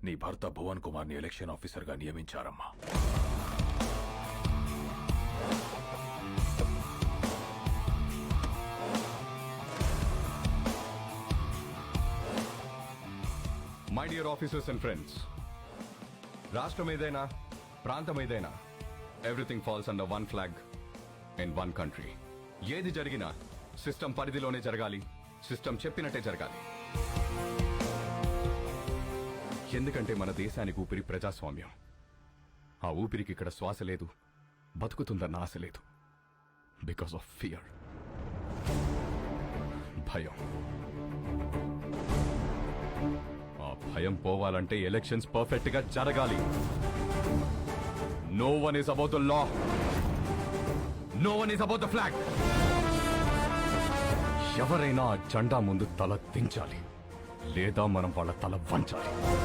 నీ భర్త భువన్ కుమార్ని ఎలక్షన్ ఆఫీసర్గా నియమించారమ్మా. My dear officers and friends, రాష్ట్రం ఏదైనా ప్రాంతం ఏదైనా everything falls under one flag in one country. ఏది జరిగినా సిస్టమ్ పరిధిలోనే జరగాలి, సిస్టమ్ చెప్పినట్టే జరగాలి. ఎందుకంటే మన దేశానికి ఊపిరి ప్రజాస్వామ్యం. ఆ ఊపిరికి ఇక్కడ శ్వాస లేదు, బతుకుతుందన్న ఆశ లేదు. బికాస్ ఆఫ్ ఫియర్, భయం. ఆ భయం పోవాలంటే ఎలక్షన్స్ పర్ఫెక్ట్ గా జరగాలి. No one is about the law, no one is about the flag. ఎవరైనా ఆ జెండా ముందు తల దించాలి, లేదా మనం వాళ్ళ తల వంచాలి.